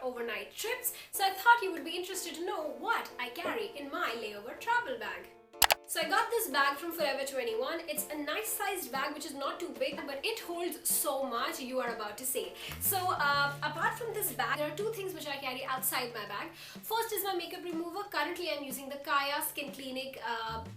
overnight trips, so I thought you would be interested to know what I carry in my layover travel bag. So I got this bag from Forever 21. It's a nice sized bag which is not too big, but it holds so much, you are about to see. So apart from this bag, there are two things which I carry outside my bag. First is my makeup remover. Currently I'm using the Kaya Skin Clinic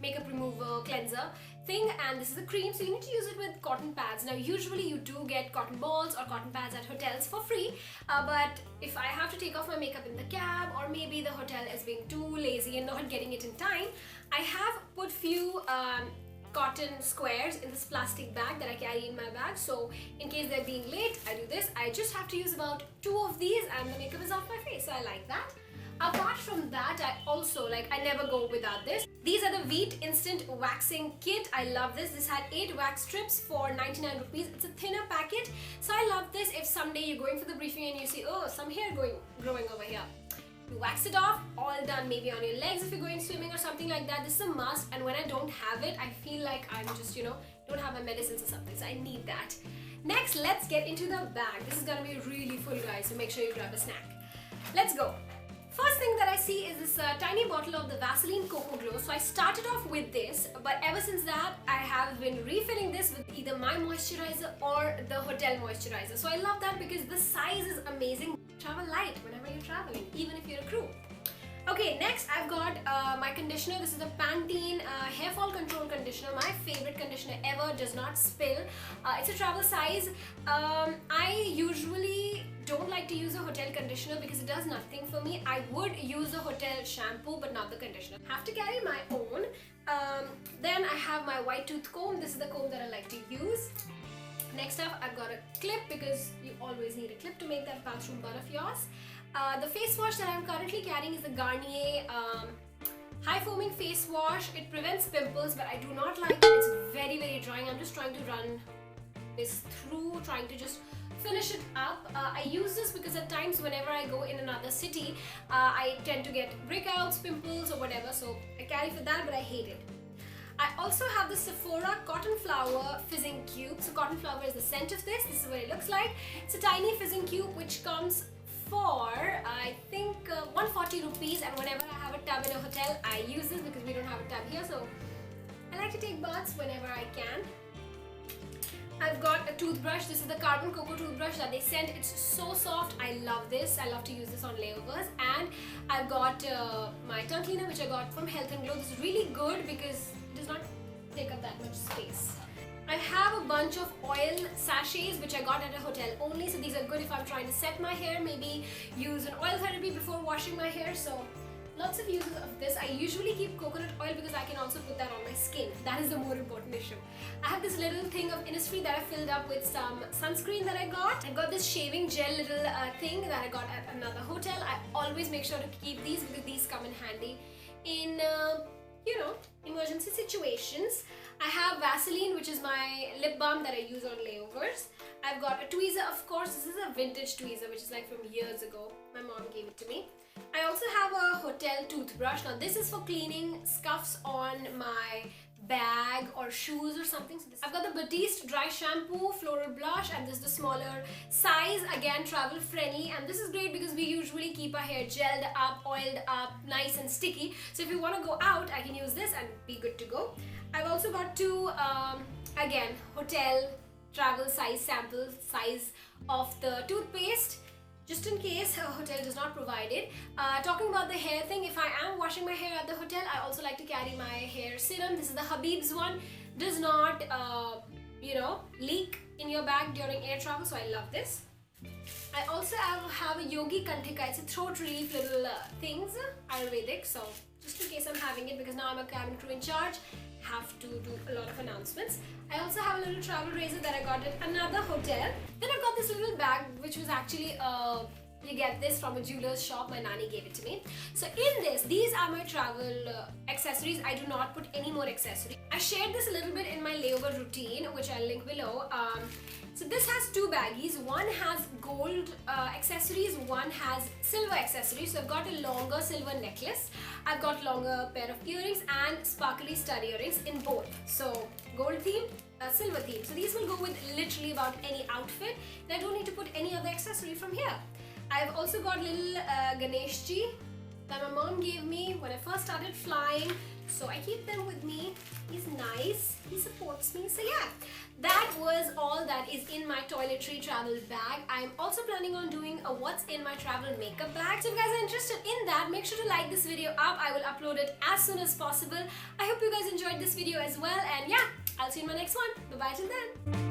makeup remover cleanser thing, and this is a cream, so you need to use it with cotton pads. Now usually you do get cotton balls or cotton pads at hotels for free, but if I have to take off my makeup in the cab, or maybe the hotel is being too lazy and not getting it in time, I have put few cotton squares in this plastic bag that I carry in my bag. So in case they're being late, I do this. I just have to use about 2 of these and the makeup is off my face, so I like that. Apart from that, I also I never go without this. These are the Wheat Instant Waxing Kit. I love this. This had 8 wax strips for 99 rupees. It's a thinner packet, so I love this. If someday you're going for the briefing and you see, oh, some hair growing over here, you wax it off, all done, maybe on your legs if you're going swimming or something like that. This is a must, and when I don't have it, I feel like I'm just, don't have my medicines or something, so I need that. Next, let's get into the bag. This is gonna be really full, guys, so make sure you grab a snack. Let's go. First thing that I see is this tiny bottle of the Vaseline Cocoa Glow. So I started off with this, but ever since that, I have been refilling this with either my moisturizer or the hotel moisturizer. So I love that because the size is amazing. Travel light whenever you're traveling, even if you're a crew. Okay, next I've got my conditioner. This is the Pantene Hair Fall Control Conditioner. My favorite conditioner ever, does not spill. It's a travel size. I usually don't like to use a hotel conditioner because it does nothing for me. I would use a hotel shampoo but not the conditioner. Have to carry my own. Then I have my white tooth comb. This is the comb that I like to use. Next up, I've got a clip because you always need a clip to make that bathroom bud of yours. The face wash that I'm currently carrying is the Garnier High Foaming Face Wash. It prevents pimples, but I do not like it. It's very, very drying. I'm just trying to run this through, trying to just finish it up. I use this because at times whenever I go in another city, I tend to get breakouts, pimples or whatever, so I carry for that, but I hate it. I also have the Sephora Cotton Flower Fizzing Cube. So Cotton Flower is the scent of this. This is what it looks like. It's a tiny fizzing cube which comes for I think 140 rupees, and whenever I have a tub in a hotel, I use this because we don't have a tub here, so I like to take baths whenever I can. I've got a toothbrush. This is the Carbon Cocoa toothbrush that they sent. It's so soft. I love this. I love to use this on layovers. And I've got my tongue cleaner which I got from Health and Glow. This is really good because it does not take up that much space. I have a bunch of oil sachets which I got at a hotel only, so these are good if I'm trying to set my hair, maybe use an oil therapy before washing my hair. So lots of uses of this. I usually keep coconut oil because I can also put that on my skin. That is the more important issue. I have this little thing of Innisfree that I filled up with some sunscreen that I got. I got this shaving gel little thing that I got at another hotel. I always make sure to keep these because these come in handy in emergency situations. I have Vaseline, which is my lip balm that I use on layovers. I've got a tweezer, of course. This is a vintage tweezer which is like from years ago. My mom gave it to me. I also have a hotel toothbrush. Now this is for cleaning scuffs on my bag or shoes or something. So I've got the Batiste dry shampoo, floral blush, and this is the smaller size, again travel friendly, and this is great because we usually keep our hair gelled up, oiled up, nice and sticky. So if you want to go out, I can use this and be good to go. I've also got two again hotel travel size sample size of the toothpaste, just in case a hotel does not provide it. Talking about the hair thing, if I am washing my hair at the hotel, I also like to carry my hair serum. This is the Habib's one. Does not leak in your bag during air travel, so I love this. I also have a Yogi Kantika. It's a throat relief little things, Ayurvedic, so just in case I'm having it, because now I'm a cabin crew in charge, have to do a lot of announcements. I also have a little travel razor that I got at another hotel. Then I've got this little bag which was actually you get this from a jeweler's shop. My nanny gave it to me. So in this, these are my travel accessories. I do not put any more accessories. I shared this a little bit in my layover routine, which I'll link below. So this has two baggies. One has gold accessories, one has silver accessories. So I've got a longer silver necklace. I've got longer pair of earrings and sparkly stud earrings in both. So gold theme, silver theme. So these will go with literally about any outfit. And I don't need to put any other accessory from here. I've also got little Ganeshji that my mom gave me when I first started flying. So I keep them with me. He's nice, he supports me. So yeah, that was all that is in my Toiletry travel bag. I'm also planning on doing a what's in my travel makeup bag. So if you guys are interested in that, make sure to like this video up. I will upload it as soon as possible. I hope you guys enjoyed this video as well, and yeah, I'll see you in my next one. Bye bye till then.